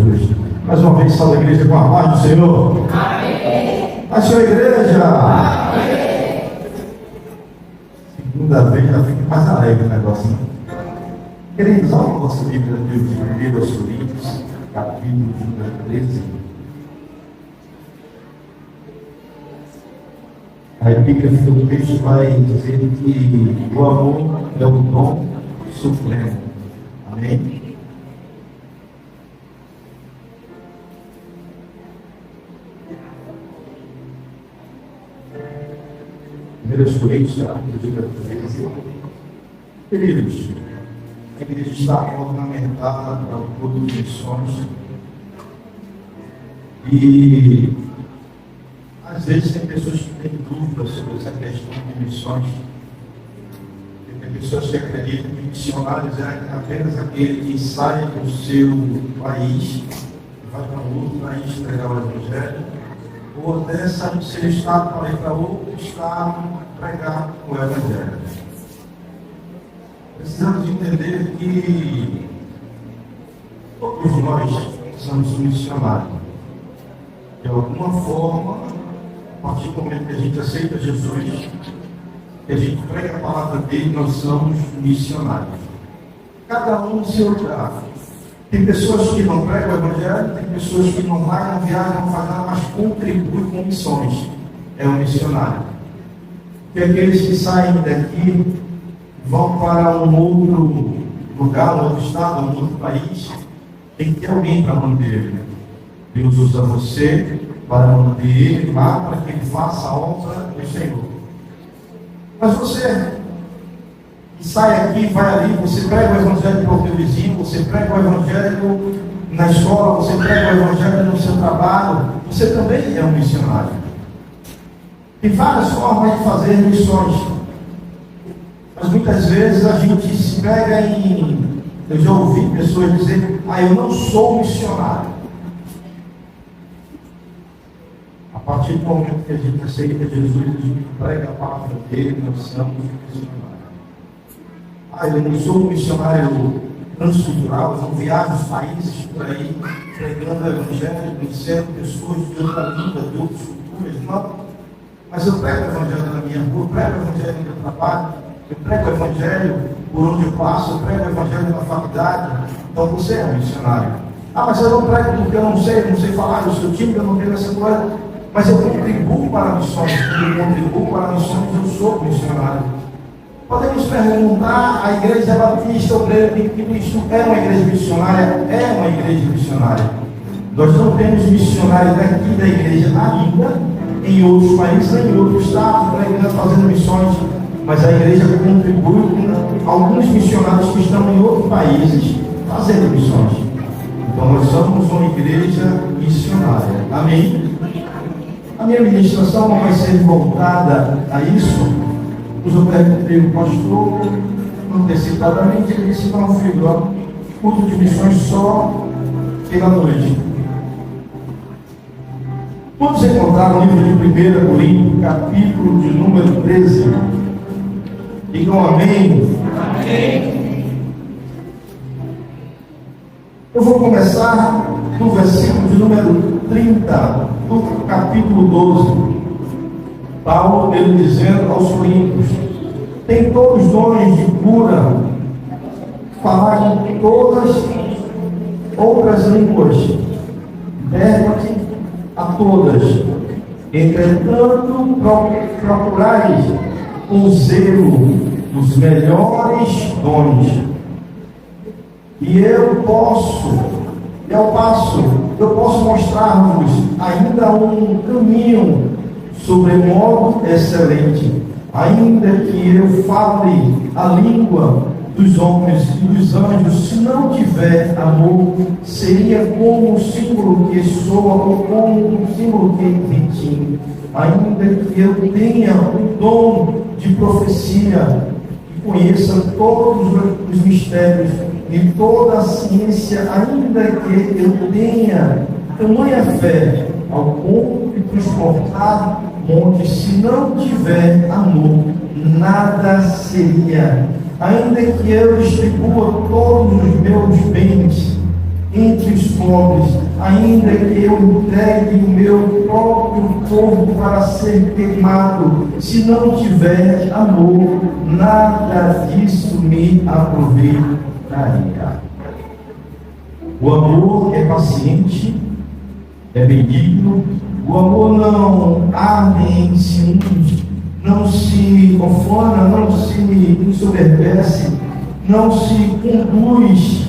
Jesus. Mais uma vez, salve a igreja com a paz do Senhor. Amém. A sua igreja. Amém. Segunda vez já fica mais alegre o negócio, né? Queridos, olha a nossa Bíblia de 1 Coríntios, capítulo 13. A epígrafe do texto vai dizer que o amor é o dom supremo. Amém? Primeiros Coríntios, capítulo 13. Queridos, a igreja está ornamentada para todas as missões. E às vezes tem pessoas que têm dúvidas sobre essa questão de missões. Tem pessoas que acreditam que missionários é apenas aquele que sai do seu país, vai para outro país pregar o Evangelho, ou até sai do seu estado para ir para outro estado pregar o Evangelho. Precisamos entender que todos nós somos missionários. De alguma forma, a partir do momento que a gente aceita Jesus, que a gente prega a palavra dele, nós somos missionários. Cada um no seu lugar. Tem pessoas que não pregam o Evangelho, tem pessoas que não vai, não viajam, não faz nada, mas contribuem com missões. É um missionário. Tem aqueles que saem daqui, vão para um outro lugar, um outro estado, um outro país, tem que ter alguém para manter ele. Deus usa você para manter ele lá, para que ele faça a obra do Senhor. Mas você que sai aqui, vai ali, você prega o Evangelho para o teu vizinho, você prega o Evangelho na escola, você prega o Evangelho no seu trabalho, você também é um missionário. Tem várias formas de fazer missões. Mas muitas vezes a gente se pega em... Eu já ouvi pessoas dizer: eu não sou missionário. A partir do momento que a gente aceita Jesus, a gente prega a palavra dele, nós somos missionários. Eu não sou um missionário transcultural, eu não viajo os países por aí pregando o Evangelho, conhecendo pessoas de outra língua, de outras culturas, não. Mas eu prego o Evangelho na minha rua, eu prego o Evangelho no meu trabalho, eu prego o Evangelho por onde eu passo, eu prego o Evangelho na faculdade. Então você é um missionário. Mas eu não prego porque eu não sei falar, eu sou tímido, eu não tenho essa coisa. Mas eu contribuo para missões, eu contribuo para missões, eu sou missionário. Podemos perguntar: a igreja batista obreira de Cristo é uma igreja missionária? É uma igreja missionária. Nós não temos missionários daqui da igreja ainda, em outros países, em outros estados, pregando, fazendo missões. Mas a igreja contribui com alguns missionários que estão em outros países fazendo missões. Então nós somos uma igreja missionária. Amém? A minha ministração não vai ser voltada a isso. Eu perguntei ao pastor antecipadamente, ele disse: não, filho, culto de missões só pela noite. Vamos encontrar no livro de 1 Coríntios, capítulo de número 13. Digam amém. Amém. Eu vou começar no versículo de número 30, do capítulo 12. Paulo, ele dizendo aos coríntios: tem todos os dons de cura, falar em todas outras línguas, verba-te a todas. Entretanto, procurais com zelo os melhores dons. E eu posso mostrar-vos ainda um caminho sobremodo excelente, ainda que eu fale a língua dos homens e dos anjos, se não tiver amor, seria como um símbolo que soa ou como um símbolo que retine. Ainda que eu tenha o dom de profecia e conheça todos os mistérios e toda a ciência, ainda que eu tenha tamanha fé ao ponto de transportar montes, se não tiver amor, nada seria. Ainda que eu distribua todos os meus bens entre os pobres, ainda que eu entregue o meu próprio corpo para ser queimado, se não tiver amor, nada disso me aproveitaria. O amor é paciente, é benigno. O amor não arde em ciúmes, não se ofana, não se ensoberbece, não se conduz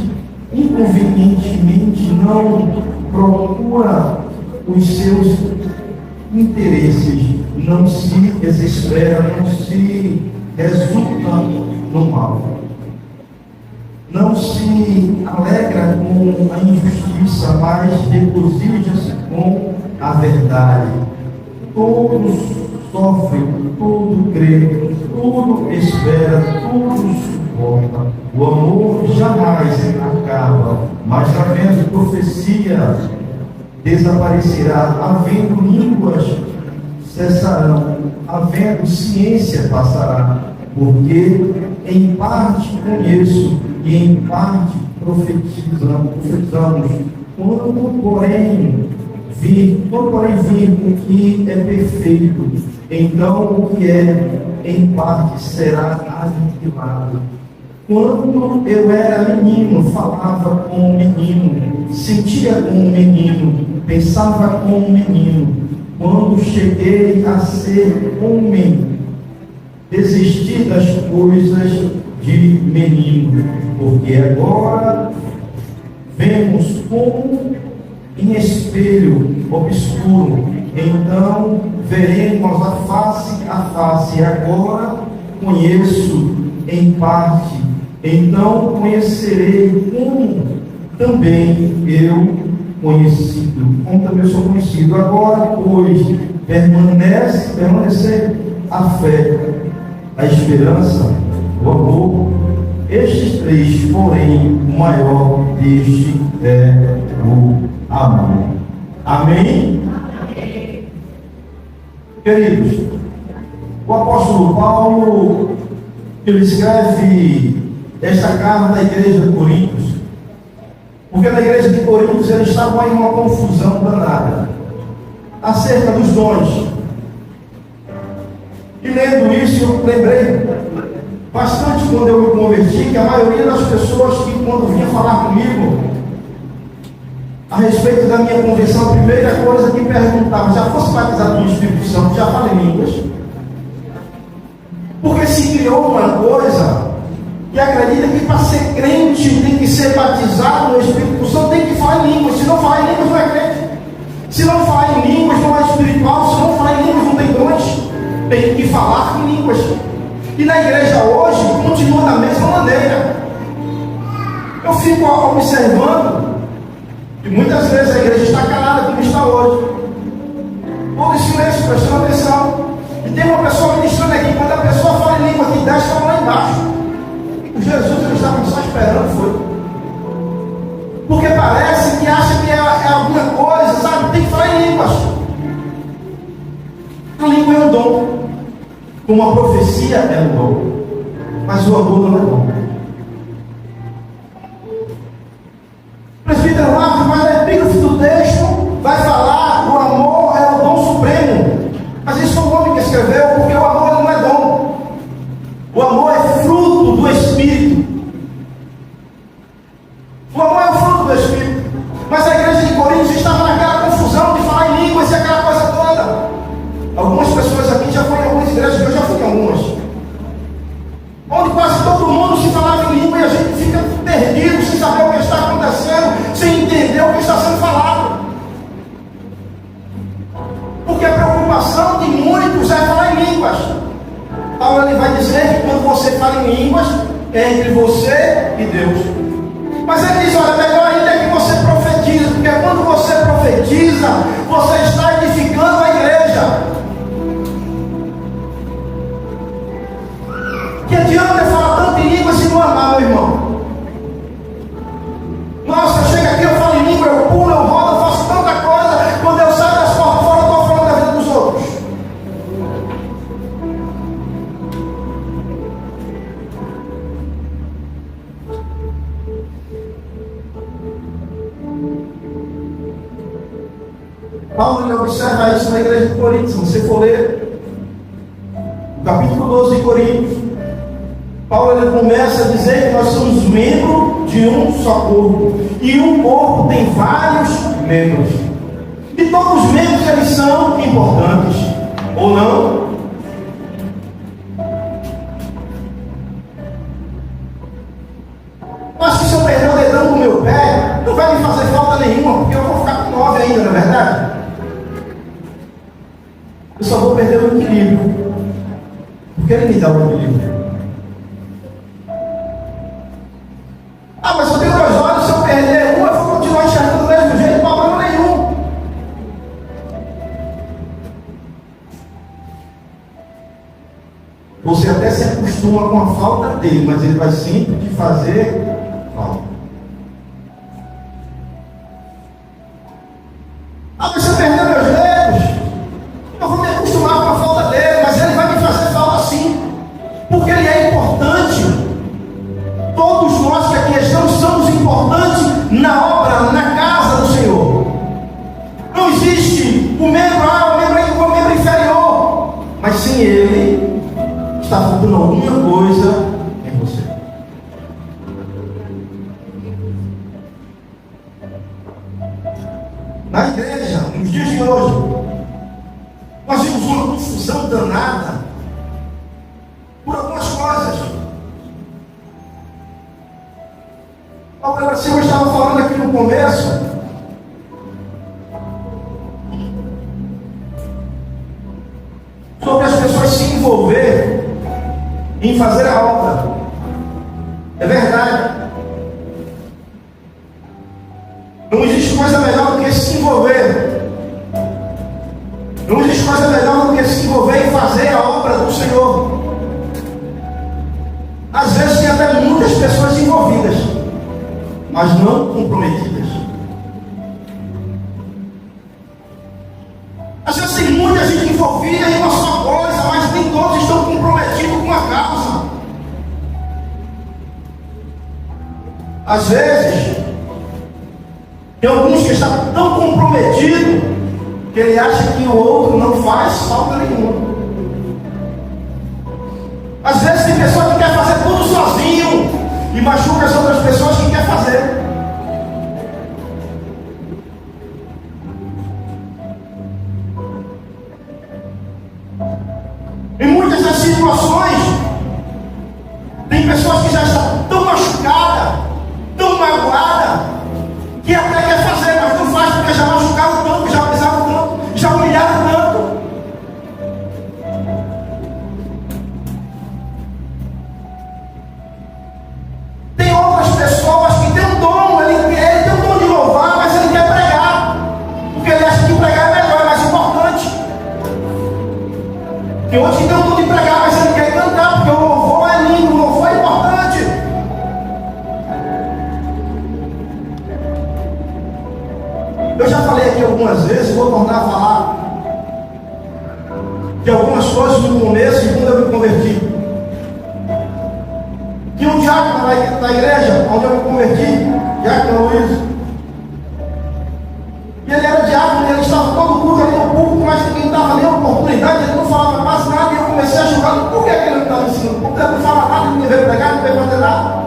inconvenientemente, não procura os seus interesses, não se desespera, não se resulta no mal, não se alegra com a injustiça, mas regozija-se com a verdade. Todos sofrem, tudo crê, tudo espera, tudo suporta. O amor jamais acaba, mas havendo profecia desaparecerá, havendo línguas cessarão, havendo ciência passará, porque em parte conheço e em parte profetizamos. Quando porém vir o que é perfeito, então o que é em parte será aniquilado. Quando eu era menino, falava como um menino, sentia como um menino, pensava como um menino. Quando cheguei a ser homem, desisti das coisas de menino, porque agora vemos como em espelho obscuro, então veremos a face, agora conheço em parte, então conhecerei como também eu sou conhecido. Agora, pois, permanecer a fé, a esperança, o amor, estes três, porém, o maior deste é o amor. Amém? Amém. Queridos, o apóstolo Paulo, ele escreve esta carta da igreja de Coríntios, porque na igreja de Coríntios eles estavam em uma confusão danada acerca dos dons. E lendo isso, eu lembrei bastante quando eu me converti, que a maioria das pessoas que quando vinha falar comigo a respeito da minha conversão, a primeira coisa que perguntava: já fosse batizado no Espírito Santo, já fala em línguas? Porque se criou uma coisa que acredita que para ser crente tem que ser batizado no Espírito Santo, tem que falar em línguas. Se não falar em línguas, não é crente. Se não falar em línguas, não é espiritual. Se não falar em línguas, não tem dons. Tem que falar em línguas. E na igreja hoje continua da mesma maneira. Eu fico observando e muitas vezes a igreja está calada como está hoje, todo em silêncio, prestando atenção. E tem uma pessoa ministrando aqui, quando a pessoa fala em língua que 10 estão lá embaixo. O Jesus, ele estava só esperando, foi. Porque parece que acha que é alguma coisa, sabe? Tem que falar em línguas. A língua é um dom, como a profecia é um dom, mas o amor não é dom. O presbítero Marcos vai na epígrafe do texto, vai falar: o amor é o dom supremo. Mas isso foi o homem que escreveu, porque o amor não é dom. O amor é fruto do Espírito. O amor é o fruto do Espírito. Mas a igreja de Coríntios estava naquela confusão de falar em línguas e aquela coisa toda. Algumas pessoas aqui já foram em algumas igrejas, eu já fui em algumas, onde quase todo mundo se falava em língua e a gente fica perdido, sem saber o que está acontecendo, sem entender o que está sendo falado. Porque a preocupação de muitos é falar em línguas. Paulo ele vai dizer que quando você fala em línguas, é entre você e Deus. Mas ele diz: olha, melhor ainda é que você profetiza, porque quando você profetiza, você está edificando a igreja. Que adianta eu falar tanto em língua se não amar, meu irmão? Nossa, chega aqui, eu falo em língua, eu pulo, eu rodo, eu faço tanta coisa. Quando eu saio das portas fora, eu estou falando da vida dos outros. Paulo ele observa isso na igreja de Corinto. Se você for ler o capítulo 12 de Coríntios, Paulo ele começa a dizer que nós somos membros de um só corpo, e um corpo tem vários membros, e todos os membros eles são importantes, ou não? Mas se eu perder o dedão do meu pé, não vai me fazer falta nenhuma, porque eu vou ficar com 9 ainda, não é verdade? Eu só vou perder o equilíbrio, porque ele me dá o equilíbrio. Ah, mas eu tenho 2 olhos, se eu perder um, eu vou continuar enxergando do mesmo jeito, problema nenhum. Você até se acostuma com a falta dele, mas ele vai sempre te fazer falta. Ah, mas se eu perder meus dedos, eu vou me acostumar com a falta dele, mas ele vai me fazer falta sim, porque ele é importante. Todos nós que aqui estamos somos importantes na obra, na casa do Senhor. Não existe o membro inferior, mas sem ele está faltando alguma coisa em você. Na igreja, nos dias de hoje, nós vimos uma confusão danada por algumas coisas. O Senhor estava falando aqui no começo sobre as pessoas se envolver em fazer a obra. É verdade. Não existe coisa melhor do que se envolver. Não existe coisa melhor do que se envolver em fazer a obra do Senhor. Às vezes tem até muitas pessoas envolvidas, mas não comprometidas. Às vezes tem muita gente envolvida em uma só coisa, mas nem todos estão comprometidos com a causa. Às vezes tem alguns que estão tão comprometidos que ele acha que o outro não faz falta nenhuma. Às vezes tem pessoa que quer fazer tudo sozinho e machuca as outras pessoas que quer fazer. Em muitas das situações, tem pessoas que já estão tão machucadas, tão magoadas, que até quer fazer, mas não faz porque já machucaram tanto, já pisaram tanto, já humilharam tanto. Tem outras pessoas que têm um dom, ele tem um dom de louvar, mas ele quer pregar, porque ele acha que pregar é melhor, é mais importante. Tem outros que têm um dom de pregar, mas ele quer cantar, porque o louvor é lindo, o louvor é importante. Eu já falei aqui algumas vezes, vou tornar a falar de algumas coisas no começo e quando eu me converti. Tinha um diácono na igreja onde eu me converti, diácono Luiz. E ele era diácono, e ele estava todo culto ali no público, mas ninguém dava nem oportunidade, ele não falava quase nada, e eu comecei a julgar, por que ele não estava ensinando? Porque ele não fala nada, ninguém veio pregar, não veio fazer nada.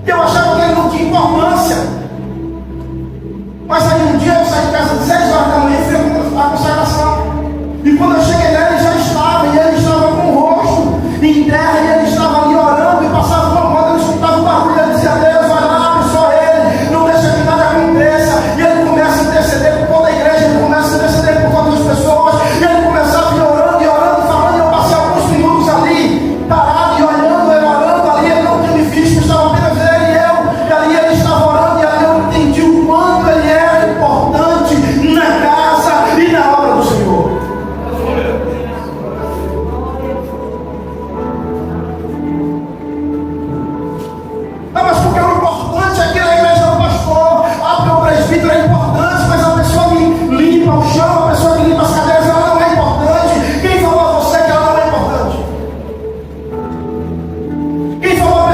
E eu achava que ele não tinha importância. Mas aí um dia eu saí de casa às 6 horas da manhã e fui à consagração. E quando eu cheguei lá, ele já estava, e ele estava com o rosto em terra, e ele estava ali orando, e passava uma moda, ele escutava o barulho, ele dizia: Deus, vai lá, abre só ele, não deixa que nada aconteça. E ele começa a interceder por toda a igreja, ele começa a interceder por todas as pessoas, e ele começava a ir orando, falando, e eu passei alguns minutos ali, parado e olhando, ele orando ali, ele não tinha me visto, estava apenas ele e eu, e ali ele estava orando, e ali eu entendi o quanto ele era importante na casa e na obra do Senhor. Ah, mas porque o importante aqui na igreja do pastor, porque o presbítero é importante, mas a pessoa que limpa o chão, a pessoa que limpa as cadeiras, ela não é importante. Quem falou a você que ela não é importante? Quem falou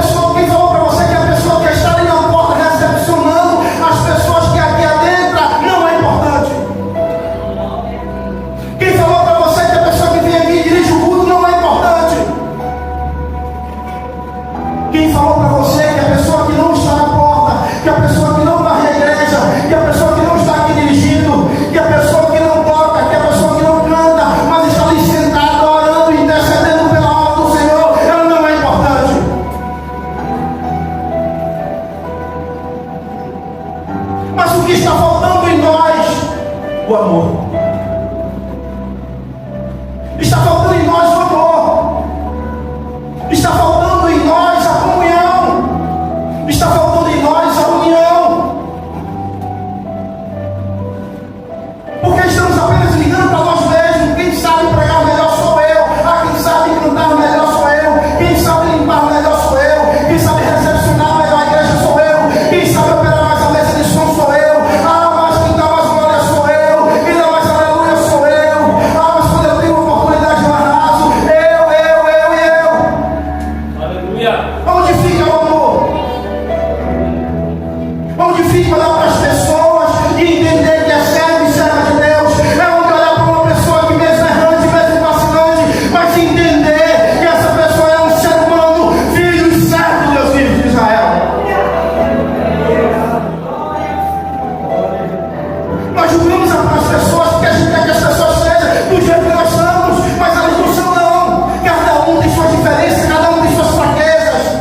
para você que a pessoa que está ali na porta recepcionando as pessoas que aqui adentram não é o amor. Está faltando em nós o amor. Está faltando em nós a comunhão. Está faltando em nós a união. Porque estamos apenas ligando para nós mesmos. Quem sabe pregar melhor sou eu. Quem sabe cantar melhor sou eu. Quem sabe limpar melhor sou eu. Quem sabe recepcionar melhor a igreja sou eu. Quem sabe operar mais a mesa de som sou eu. Mas quem dá mais glória sou eu. Quem dá mais aleluia sou eu. Mas quando eu tenho oportunidade eu arraso. Eu. Aleluia. Onde fica o amor? Onde fica olhar para as pessoas e entender que é servo e serva de Deus? É onde olhar para uma pessoa que mesmo errante, mesmo vacilante, mas entender que essa pessoa é um ser humano, filho e servo do Deus vivo de Israel. Nós julgamos as pessoas porque a gente quer que as pessoas sejam do jeito que nós somos, mas elas não são não. Cada um tem suas diferenças, cada um tem suas fraquezas.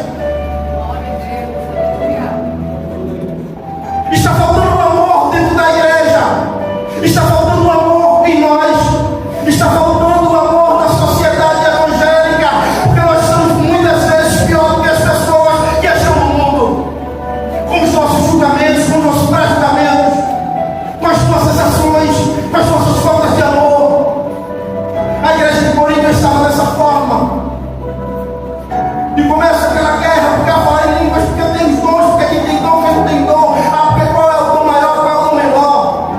Está faltando amor dentro da igreja. Está faltando amor em nós. Está faltando amor na sociedade evangélica. Porque nós estamos muitas vezes pior do que as pessoas que estão no mundo. Com os nossos julgamentos, com os nossos pré-julgamentos, com as nossas ações, com as nossas faltas de amor. A igreja de Corinto estava dessa forma. E começa aquela guerra, porque fala em línguas, porque tem os dons, porque quem tem dom, quem não tem dom. Porque qual é o dom maior, qual é o dom menor?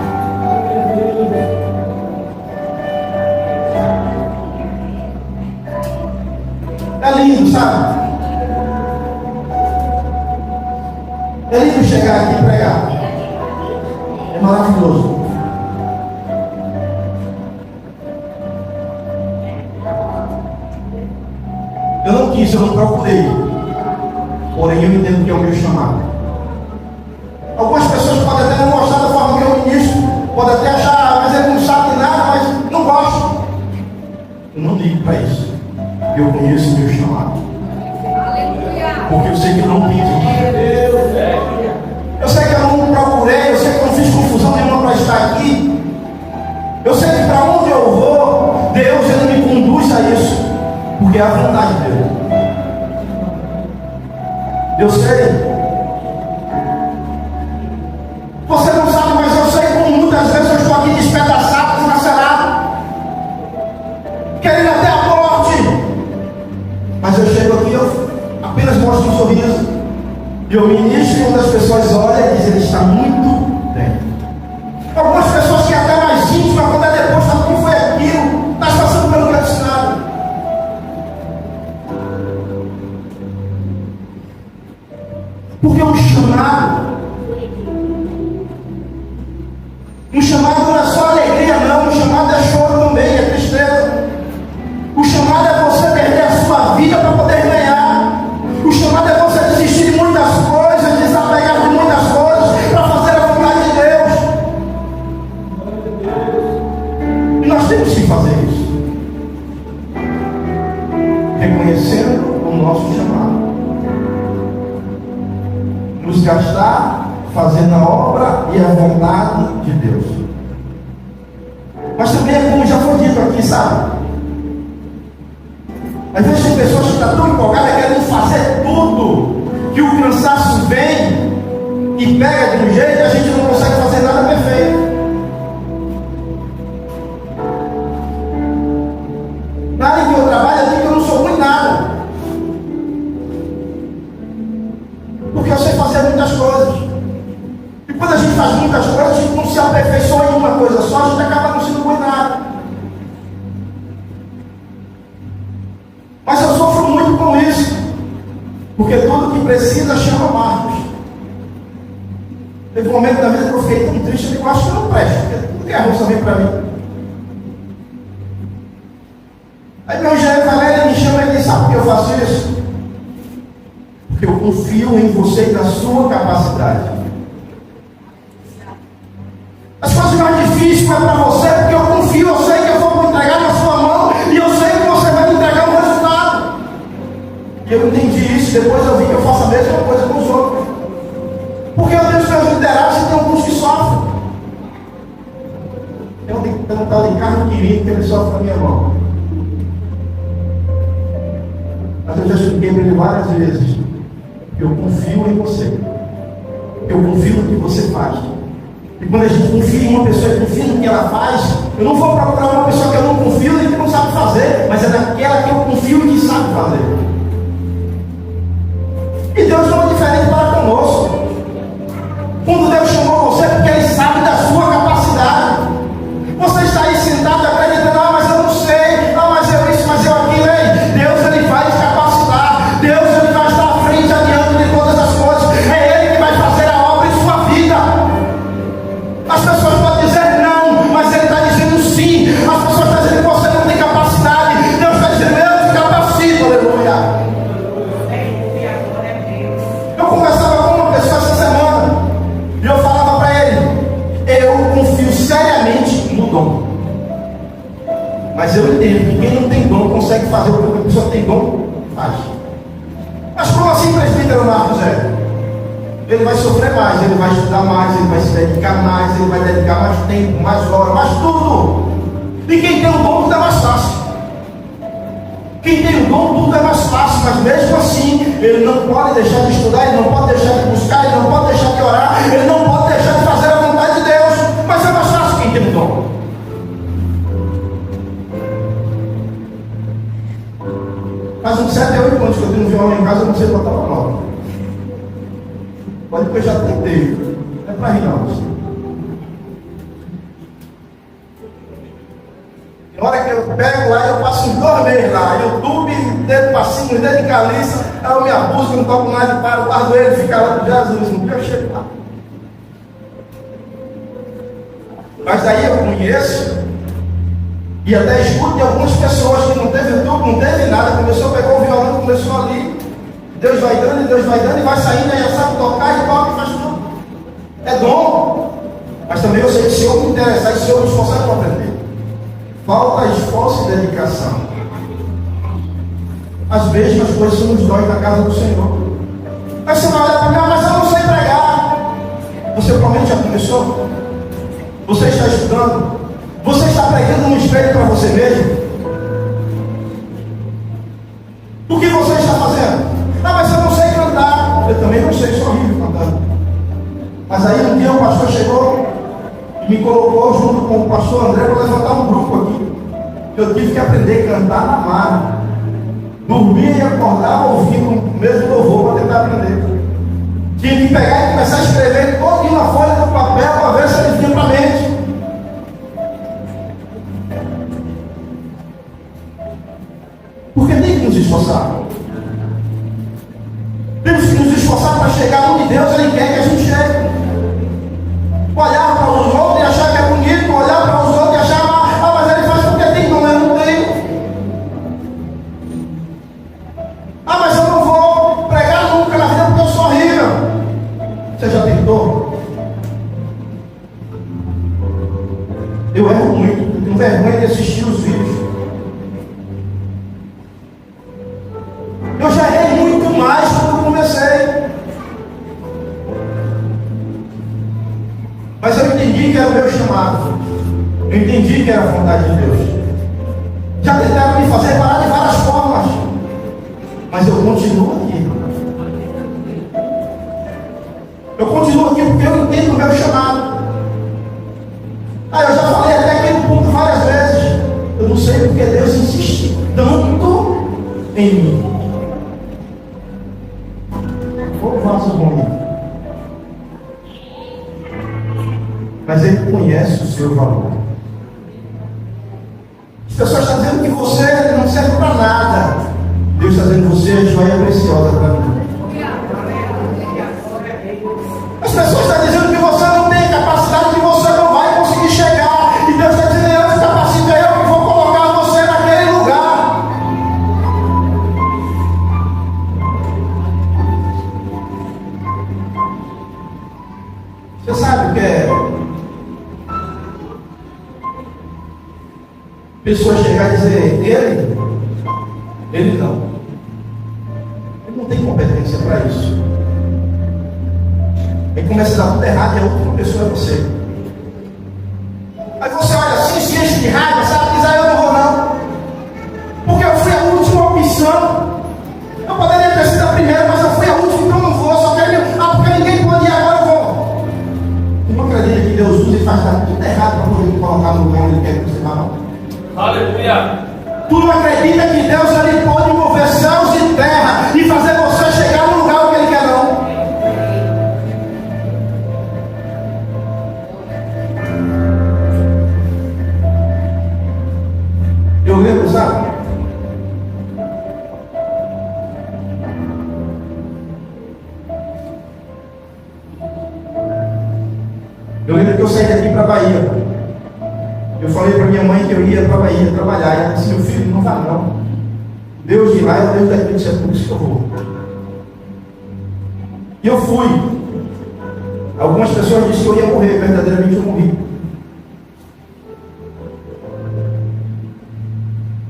É lindo, sabe? É lindo chegar aqui e pregar. É maravilhoso. Eu não quis, eu não procurei. Porém, eu entendo que é o meu chamado. Algumas pessoas podem até não gostar da forma que eu ministro, podem até achar, mas ele não sabe de nada, mas não gosto. Eu não ligo para isso. Eu conheço o meu chamado. Porque eu sei que eu não pedi. Eu sei que eu não procurei, eu sei que eu não fiz confusão nenhuma para estar aqui. Eu sei que para onde eu vou, Deus ele me conduz a isso. Porque é a vontade dele. Eu sei. Você não sabe, mas eu sei como muitas vezes eu estou aqui despedaçado, desmacerado, querendo até a morte. Mas eu chego aqui, eu apenas mostro um sorriso. E eu ministro quando as pessoas olham e dizem, ele está muito bem. Algumas pessoas que até mais íntimas, quando é depois, sabe o que foi aquilo, está passando pelo gracinado. Porque um chamado não é só alegria não, um chamado é choro também, é tristeza. O chamado é você perder a sua vida para poder ganhar. O chamado é você desistir de muitas coisas, desapegar de muitas coisas para fazer a vontade de Deus. E nós temos que fazer isso, reconhecendo o nosso chamado, nos gastar fazendo a obra e a vontade de Deus. Mas também é como já foi dito aqui, sabe? Às vezes tem pessoas que estão tão empolgadas querendo fazer tudo, que o cansaço vem e pega de um jeito e a gente não consegue fazer nada perfeito. Na área que eu trabalho, eu digo que eu não sou ruim em nada. Porque eu sei fazer muitas coisas. E quando a gente faz muitas coisas, a gente não se aperfeiçoa em uma coisa só, a gente acaba não sendo bom em nada. Mas eu sofro muito com isso, porque tudo que precisa chama Marcos. Teve um momento da vida que eu fiquei tão triste, eu digo, acho que eu não presto, porque tudo que é ruim também para mim. Aí meu engenheiro Valéria me chama e diz, sabe por que eu faço isso? Porque eu confio em você e na sua capacidade. As coisas mais difíceis é para você, porque eu confio, eu sei que eu vou entregar na sua mão e eu sei que você vai me entregar um resultado. E eu entendi isso, depois eu vi que eu faço a mesma coisa com os outros. Porque eu tenho os meus liderados e tem alguns que sofrem. de mim que ele sofre na minha mão. Mas eu já expliquei para ele várias vezes. Eu confio em você. Eu confio no que você faz. E quando a gente confia em uma pessoa e confia no que ela faz, eu não vou procurar uma pessoa que eu não confio e que não sabe fazer, mas é daquela que eu confio e que sabe fazer. E Deus não é diferente para conosco. Quando Deus chamou você, porque Ele sabe da sua capacidade. Você está aí sentado acreditando, mas eu não sei, mas eu isso, mas eu aquilo. Ei, Deus Ele vai te capacitar. Deus Ele vai estar à frente, adiante de todas as coisas. É Ele que vai fazer a obra em sua vida. As pessoas podem dizer não, mas Ele está dizendo sim. As pessoas estão dizendo que você não tem capacidade. Deus está dizendo, eu te capacito. Aleluia. Eu conversava com uma pessoa essa semana e eu falava para ele, eu confio seriamente no dom, mas eu entendo que quem não tem dom consegue fazer o que a pessoa tem dom faz. Mas como assim, presbítero Marcos? Ele vai sofrer mais, ele vai estudar mais, ele vai se dedicar mais, ele vai dedicar mais tempo, mais horas, mais tudo. E quem tem o dom tudo é mais fácil. Quem tem o dom, tudo é mais fácil, mas mesmo assim, ele não pode deixar de estudar, ele não pode deixar de buscar, ele não pode deixar de orar, ele não pode deixar de fazer a vontade de Deus, mas é mais fácil quem tem o dom. Faz uns 7 a 8 anos que eu tenho um violão em casa, eu não sei botar uma nota. Pode que eu já tentei, não é para rir não. Na hora que eu pego lá, eu passo uns 2 meses lá, YouTube, dedo para cima, dedo de caliça, eu me abuso, não toco nada e paro, guardo ele, fica lá com Jesus, não eu chego lá. Mas daí eu conheço, e até escuto de algumas pessoas que não teve YouTube, não teve nada, começou a pegar o violão, começou ali, Deus vai dando e vai saindo, aí já sabe tocar e toca e faz tudo. É dom, mas também eu sei que se eu me interessar e se eu me esforçar para aprender, falta esforço e dedicação. As mesmas coisas nos dói na casa do Senhor. Aí você vai olhar para mim, mas eu não sei pregar. Você provavelmente já começou? Você está estudando? Você está pregando no espelho para você mesmo? O que você está fazendo? Mas eu não sei cantar. Eu também não sei, sou horrível cantando. Mas aí um dia o pastor chegou e me colocou junto com o pastor André para levantar um grupo aqui. Eu tive que aprender a cantar na mar. Dormia e acordava ouvindo o mesmo louvor para tentar aprender. Tinha que pegar e começar a escrever todo na folha do papel para ver se ele vinha para a mente. Porque tem que nos esforçar. Temos que nos esforçar para chegar onde Deus Ele quer que a gente chegue. Olhar para os outros e achar que é bonito, olhar para os outros e achar, mas ele faz porque tem, não, eu não tenho. Mas eu não vou pregar nunca na vida porque eu sou horrível. Você já tentou? Eu erro muito, eu tenho vergonha de assistir os vídeos. Eu já errei muito mais quando comecei. Mas eu entendi que era o meu chamado. Eu entendi que era a vontade de Deus. Já tentaram me fazer parar de várias formas. Mas eu continuo aqui. Eu continuo aqui porque eu entendo o meu chamado. Eu já falei até aqui no ponto várias vezes. Eu não sei porque Deus insiste tanto em mim. Ou faço ruim. Mas Ele conhece o seu valor. As pessoas estão dizendo que você não serve para nada. Deus está dizendo que você é joia preciosa para mim. As pessoas estão dizendo que você não tem capacidade, que você não vai conseguir chegar. E Deus está dizendo, eu te capacito, eu que vou colocar você naquele lugar. Você sabe o que é? Pessoa chegar e dizer, ele não. Ele não tem competência para isso. Aí começa a dar tudo errado e a última pessoa é você. Aí você olha assim, se enche de de raiva, sabe? Diz, eu não vou não. Porque eu fui a última opção. Eu poderia ter sido a primeira, mas eu fui a última, então eu não vou. Só quero porque ninguém pode ir, agora eu vou. Tu não acredita que Deus usa e faz tudo errado para poder te colocar no lugar onde Ele quer que você vá, não? Aleluia. Tu não acredita que Deus ele pode mover céus e terra e fazer você chegar no lugar onde Ele quer, não? Eu lembro, sabe? Eu lembro que eu saí daqui para a Bahia. Eu falei para minha mãe que eu ia para a Bahia trabalhar. E ela disse, meu filho, não vá não. Deus de lá é o Deus daqui, disse, é por isso que eu vou. E eu fui. Algumas pessoas disseram que eu ia morrer, verdadeiramente eu morri.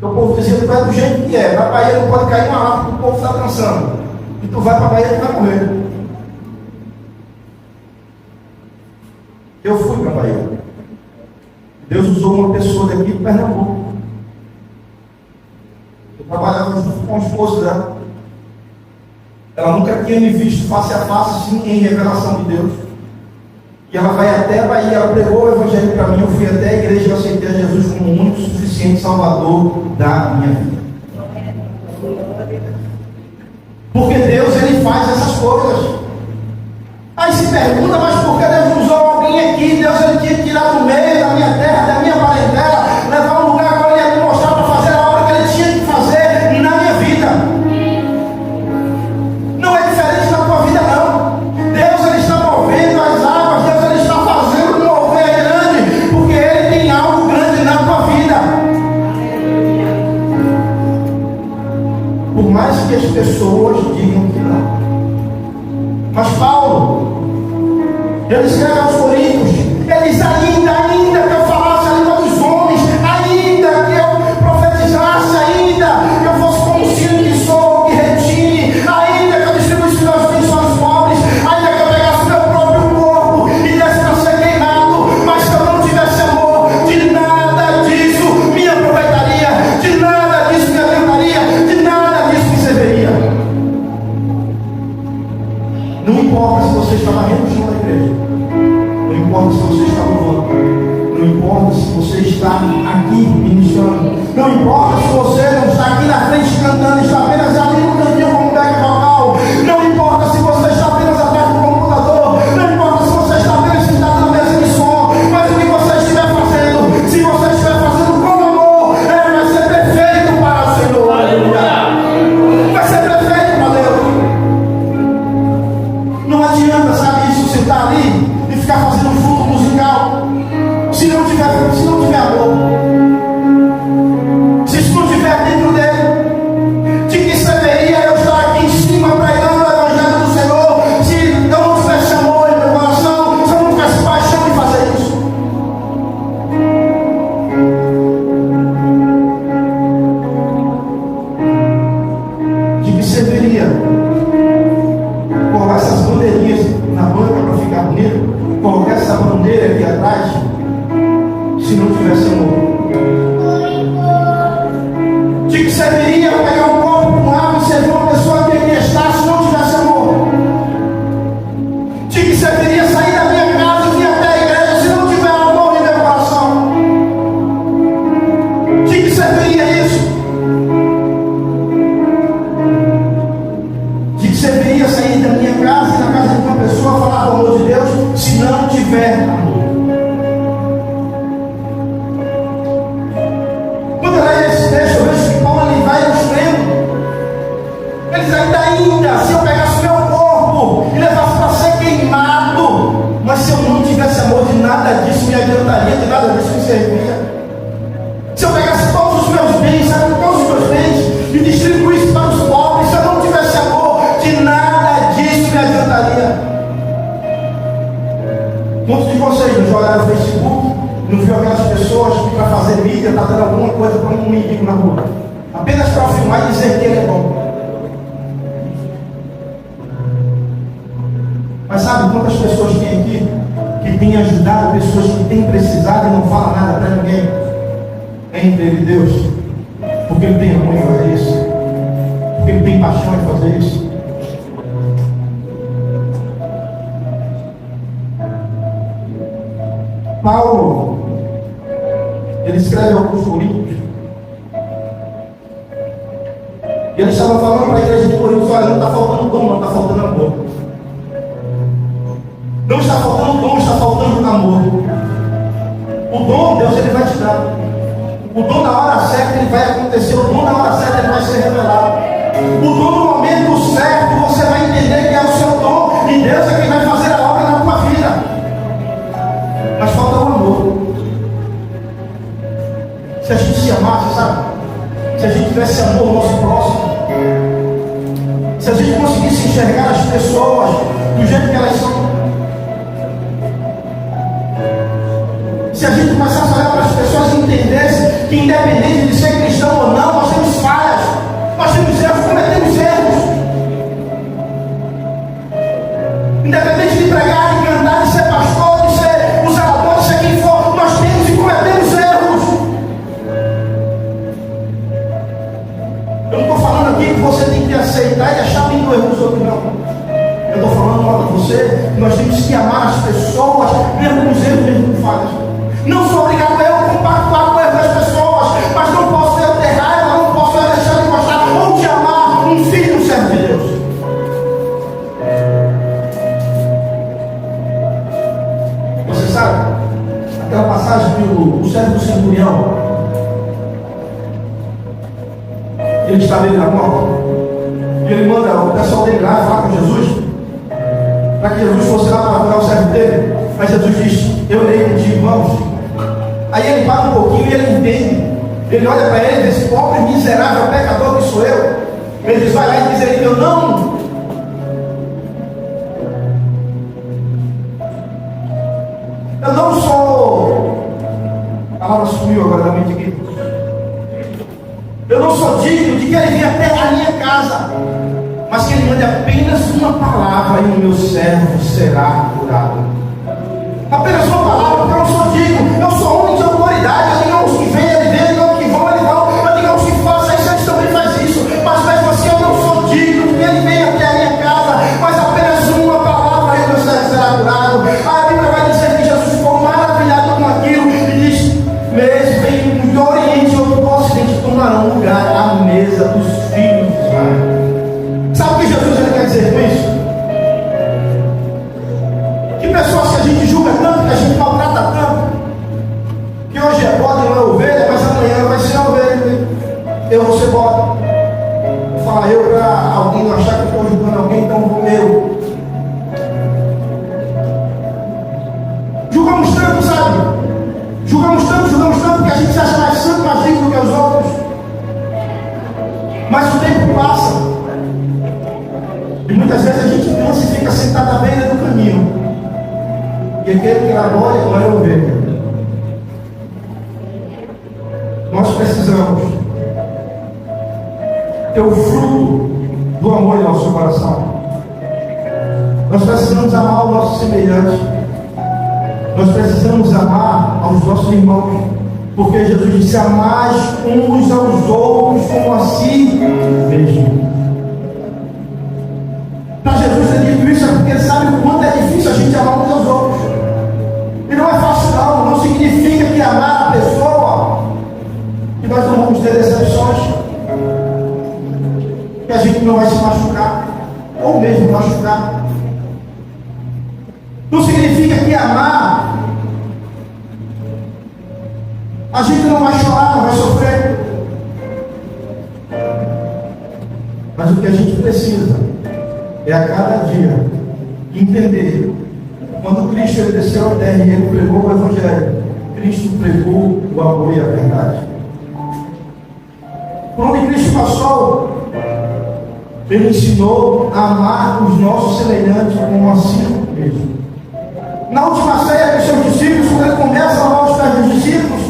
O povo dizia, tu vai do jeito que é. Na Bahia não pode cair uma árvore, o povo está dançando. E tu vai para a Bahia e vai morrer. Eu fui para a Bahia. Deus usou uma pessoa daqui de Pernambuco. Eu trabalhava junto com a esposa dela. Ela nunca tinha me visto face a face, assim, em revelação de Deus. E ela vai até a Bahia, ela pregou o Evangelho para mim, eu fui até a igreja e eu aceitei a Jesus como o único suficiente Salvador da minha vida. Porque Deus, Ele faz essas coisas. Aí se pergunta, mas por que Deus usou alguém aqui? Deus, Ele tinha que tirar do meio da minha terra, da minha parentela, levar um lugar agora Ele ia me mostrar para fazer a obra que Ele tinha que fazer na minha vida. Não é diferente na tua vida, não. Deus, Ele está movendo as águas, Deus, Ele está fazendo mover grande, porque Ele tem algo grande na tua vida. Por mais que as pessoas digam que não. Mas Paulo, ele escreve aos Coríntios, ele diz, ainda que eu falasse a língua dos homens, ainda que eu profetizasse, ainda que eu fosse como um sino que sou, que retine, ainda que eu distribuísse meus bens aos pobres, ainda que eu pegasse meu próprio corpo e desse para ser queimado, mas se eu não tivesse amor, de nada disso me aproveitaria, de nada disso me adiantaria, de nada disso me serviria. Não importa se você está varrendo o chão da igreja, não importa se você está louvando, não importa se você está aqui ministrando, não importa se você não está aqui na frente cantando, está apenas ali no cantinho como back vocal, não importa se você está apenas atrás do computador, não importa se você está apenas sentado na mesa de som, mas o que você estiver fazendo, se você estiver fazendo com amor, vai ser perfeito para o Senhor. Aleluia! Vai ser perfeito para Deus. Não adianta, sabe, isso, sentar ali e ficar fazendo um fundo musical. Se não tiver amor, se isso não estiver dentro dele, de que serviria eu estar aqui em cima pregando o Evangelho do Senhor, se eu não tivesse amor em meu coração, se eu não tivesse paixão de fazer isso? De que serviria colocar essas bandeirinhas na banca para ficar bonito, colocar essa bandeira aqui atrás, se não tivesse amor? De que serviria pegar um copo com água e servir uma pessoa que aqui está, se não tivesse amor? De que serviria sair da minha casa e vir até a igreja, se não tiver amor em meu coração? De que serviria isso? De que serviria sair da minha casa e da casa de uma pessoa falar do amor de Deus, se não tiver amor? Quando eu leio esse texto, eu vejo que Paulo ele vai mostrando. Ele diz ainda, se eu pegasse meu corpo e levasse para ser queimado, mas se eu não tivesse amor, de nada disso me adiantaria, de nada disso me serviria. Se eu pegasse todos os meus bens, sabe, todos os meus bens, e distribuísse para os pobres, se eu não tivesse amor, de nada disso me adiantaria. Muitos de vocês não olharam no Facebook, não viu aquelas pessoas que para fazer mídia está dando alguma coisa para um mendigo na rua, apenas para filmar e dizer que ele é bom. Mas sabe quantas pessoas tem aqui que têm ajudado pessoas que têm precisado e não falam nada para ninguém? entre ele e Deus, porque ele tem amor em fazer isso, porque ele tem paixão em fazer isso. Paulo, ele escreve alguns Coríntios, e ele estava falando para a igreja de Coríntios: olha, não está faltando dom, não está faltando amor. Não está faltando dom, está faltando amor. O dom, Deus, ele vai te dar. O dom na hora certa, ele vai acontecer. O dom na hora certa, ele vai ser revelado. O dom no momento certo, você vai entender que é o seu dom, e Deus é quem vai fazer a obra na tua vida. Mas falta o amor. Se a gente se amasse, sabe? Se a gente tivesse amor ao nosso próximo, se a gente conseguisse enxergar as pessoas do jeito que elas são, se a gente começasse a olhar para as pessoas e entendesse que, independente de ser cristão ou não, nós temos falhas, nós temos erros, cometemos erros. Independente de pregar, de cantar, de ser pastor, de ser o zelador, de ser quem for, nós temos e cometemos erros. Eu não estou falando aqui que você tem que aceitar e achar lindo o erro dos outros, não. Eu estou falando para você que nós temos que amar as pessoas, mesmo com os erros, mesmo com falhas. Não sou obrigado a compactuar com o erro das pessoas, mas não posso ter raiva, não posso deixar de gostar ou de amar um filho, um servo de Deus. Você sabe, aquela passagem que o servo do centurião, ele estava ali na porta, e ele manda o pessoal dele lá falar com Jesus, para que Jesus fosse lá para curar o servo dele. Mas Jesus disse: eu leio contigo, vamos. Aí ele para um pouquinho e ele entende. Ele olha para ele e diz: pobre, miserável, pecador que sou eu. Ele diz: vai lá e diz ele: eu não sou. A palavra sumiu agora da mente aqui. Eu não sou digno de que ele venha até a minha casa, mas que ele mande apenas uma palavra e o meu servo será curado. Apenas uma palavra, porque eu não sou digno. Eu sou homem de autoridade. Eu digo aos que vêm, ele vem. Eu digo aos que vão, ele vão. Eu digo aos que façam isso, eles também fazem isso. Mas mesmo assim eu não sou digno que ele venha até a minha casa, mas apenas uma palavra e o meu servo será curado. A Bíblia vai dizer que Jesus ficou maravilhado com aquilo e diz: mesmo vem do Oriente ou do Ocidente, tomarão lugar à mesa dos filhos de Israel. Sabe o que Jesus ele quer dizer com isso? Que pessoas que a gente julga tanto, que a gente maltrata tanto, que hoje é bode, não é ovelha, mas amanhã vai ser ovelha. Eu vou ser bode. Vou falar eu para alguém não achar que eu estou julgando alguém, então vou eu. Julgamos tanto, sabe? Julgamos tanto que a gente se acha mais santo, mais digno do que os outros. Mas o tempo passa. E muitas vezes a gente cansa e fica sentado à beira do caminho. E aquele que labora não é ovelha. Nós precisamos ter o fruto do amor em nosso coração. Nós precisamos amar o nosso semelhante. Nós precisamos amar aos nossos irmãos, porque Jesus disse: amais uns aos outros como a si mesmo. Para Jesus ter dito isso é porque ele sabe o quanto é difícil a gente amar uns aos outros. E não é fácil não significa que amar a pessoa, que nós não vamos ter decepções, que a gente não vai se machucar, ou mesmo machucar. Não significa que amar, a gente não vai chorar, não vai sofrer. Mas o que a gente precisa é a cada dia entender. Quando Cristo ele desceu à terra e ele pregou o Evangelho, Cristo pregou o amor e a verdade. Por onde Cristo passou, ele ensinou a amar os nossos semelhantes como a si mesmo. Na última ceia dos seus discípulos, quando ele começa a amar os pés dos discípulos,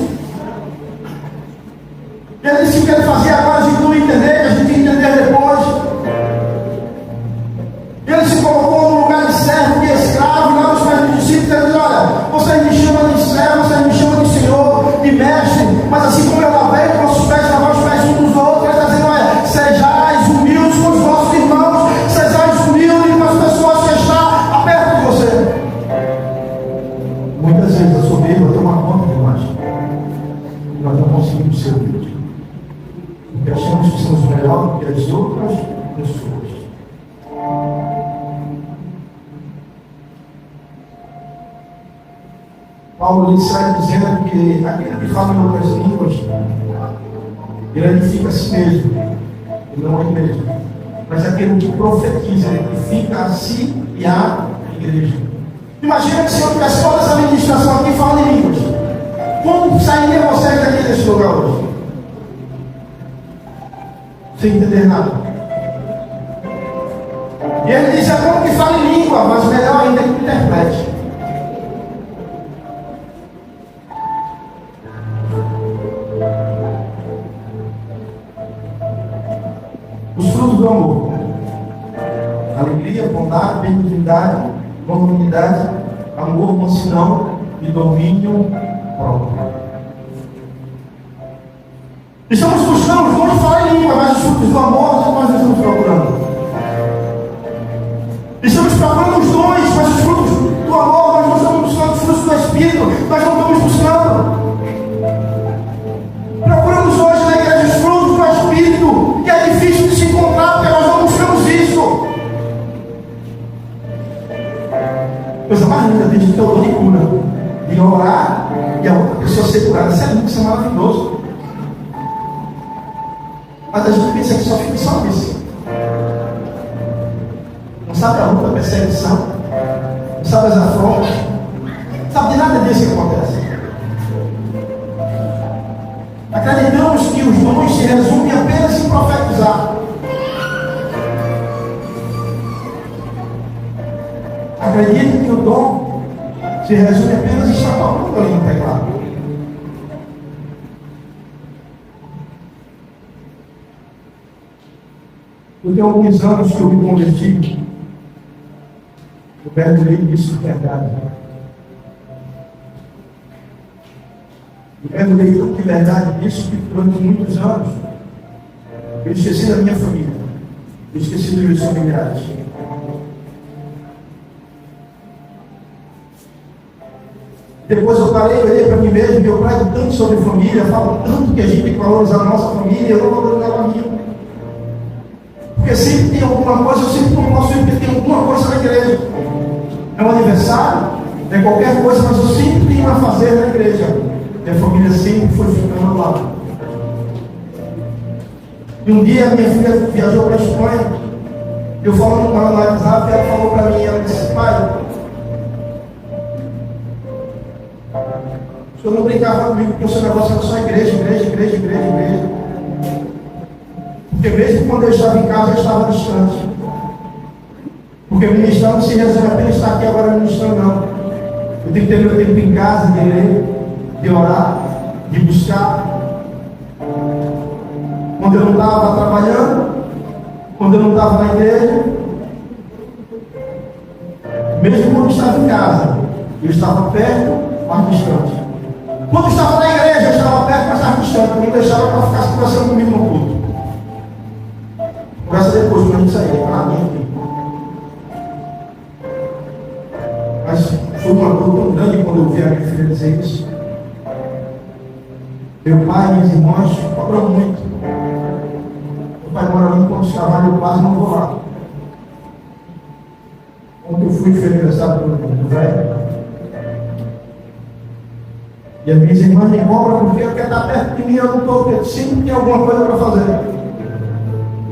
ele disse: o que ele fazia agora a gente não entender, que a gente ia entender depois. Ele se colocou no lugar de servo, de escravo, e lá nos pés dos discípulos ele diz: olha, vocês me chamam de servo, vocês me chamam de Senhor, de mestre, mas assim como eu Paulo ele sai dizendo que aquele que fala em outras línguas, ele edifica a si mesmo, ele não é igreja. Mas aquele que profetiza, ele edifica a si e a igreja. Imagina que se eu tivesse toda essa ministração aqui falando em línguas, como sairia vocês daqui desse lugar hoje? Sem entender nada. E ele diz: é bom que fale em língua, mas melhor ainda que interprete. Os frutos do amor: alegria, bondade, benignidade, longanimidade, amor, mansidão e domínio próprio. Estamos buscando os dons de falar em língua, mas os frutos do amor nós não estamos procurando. Estamos procurando os dons, mas os frutos do amor nós não estamos buscando. Os frutos do Espírito nós não estamos buscando. Procuramos hoje na igreja os frutos do Espírito, que é difícil de se encontrar, porque nós não buscamos isso. Coisa mais linda, tem que ter o dom de cura, de orar e a outra pessoa ser curada. Isso é lindo, isso é maravilhoso. Mas a gente pensa que só fica só isso. Não sabe a luta, a perseguição, não sabe as afrontas, não sabe de nada disso que acontece. Acreditamos que os dons se resumem apenas em profetizar. Acredito que o dom se resume apenas em estar tocando ali no teclado. Eu tenho alguns anos que eu me converti. Eu mergulhei isso de verdade. Eu mergulhei tanto de verdade nisso que durante muitos anos eu esqueci da minha família. Eu esqueci dos meus familiares. Depois eu parei, olhei para mim mesmo, eu prego tanto sobre família, falo tanto que a gente tem que valorizar a nossa família, eu não valorizava a minha. Porque sempre tem alguma coisa, eu sempre não posso ir porque tem alguma coisa na igreja. É um aniversário, é qualquer coisa, mas eu sempre tenho a fazer na igreja. Minha família sempre foi ficando lá. E um dia minha filha viajou para a Espanha, eu falando com ela no WhatsApp, ela falou para mim, ela disse: pai, o senhor não brincava comigo porque o seu negócio era só igreja. Porque mesmo quando eu estava em casa, eu estava distante. Porque ministrar não se resume apenas estar aqui agora ministrando, não. Eu tenho que ter meu tempo em casa, de ler, de orar, de buscar. Quando eu não estava trabalhando, quando eu não estava na igreja, mesmo quando eu estava em casa, eu estava perto, mas distante. Quando eu estava na igreja, eu estava perto, mas estava distante. Eu não deixava para ficar conversando comigo no culto. Conversa depois, quando a gente sair, para mim aqui. Mas foi uma dor tão grande quando eu vi a minha filha dizer isso. Meu pai e minhas irmãs cobram muito. Meu pai mora ali quando trabalha, eu quase não vou lá. Quando eu fui aniversário do velho, e as minhas irmãs me cobram porque eu quero estar perto de mim, eu não estou, porque sempre tem alguma coisa para fazer.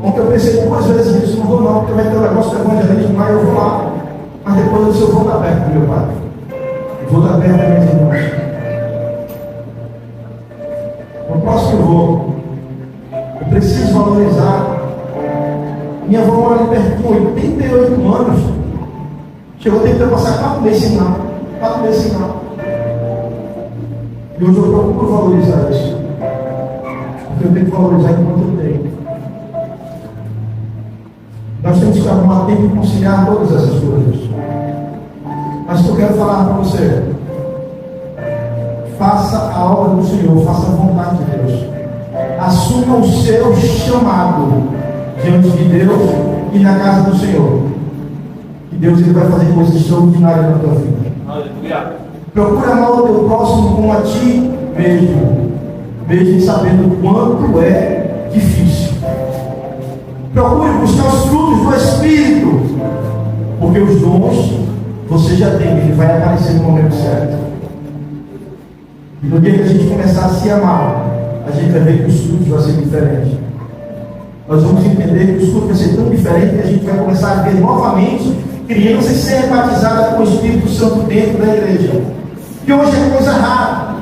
Ontem eu pensei 2 vezes nisso, não vou não, porque vai ter um negócio de evangelismo lá, eu vou lá. Mas depois eu disse: eu vou estar perto do meu pai. Eu vou estar perto das minhas irmãs. No próximo eu vou. Eu preciso valorizar. Minha avó mora ali perto com 88 anos. Chegou a ter que passar 4 meses sem nada. 4 meses sem nada. E hoje eu procuro valorizar isso. Porque eu tenho que valorizar enquanto eu tenho. Nós temos que arrumar tempo e conciliar todas essas coisas. Mas o que eu quero falar para você: faça a obra do Senhor, faça a vontade de Deus. Assuma o seu chamado diante de Deus e na casa do Senhor. Que Deus ele vai fazer coisas extraordinárias na tua vida. Aleluia. Procura amar o teu próximo como a ti mesmo, mesmo sabendo o quanto é difícil. Procure buscar os frutos do Espírito, porque os dons você já tem, ele vai aparecer no momento certo. E no dia que a gente começar a se amar, a gente vai ver que os frutos vão ser diferentes. Nós vamos entender que os frutos vão ser tão diferentes que a gente vai começar a ver novamente crianças serem batizadas com o Espírito Santo dentro da igreja. Que hoje é coisa rara.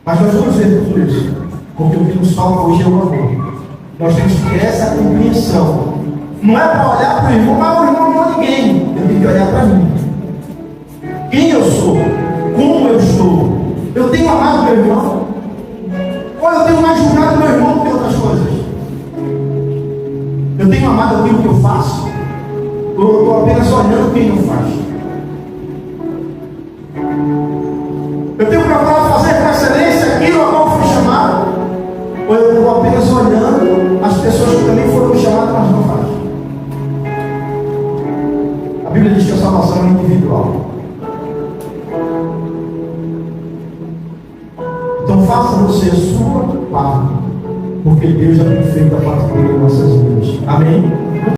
Mas nós vamos ver tudo isso. Porque o que nos falta hoje é o amor. Nós temos que ter essa compreensão. Não é para olhar para o irmão, mas o irmão não é ninguém. Eu tenho que olhar para mim. Quem eu sou? Como eu estou? Eu tenho amado meu irmão? Ou eu tenho mais julgado meu irmão do que outras coisas? Eu tenho amado aquilo que eu faço? Ou eu estou apenas olhando quem não faz? Eu tenho procurado fazer com excelência aquilo a qual fui chamado? Ou eu estou apenas olhando as pessoas que também foram chamadas, mas não fazem? A Bíblia diz que a salvação é individual. Então faça você a sua parte, porque Deus já tem feito a parte dele em nossas vidas. Amém?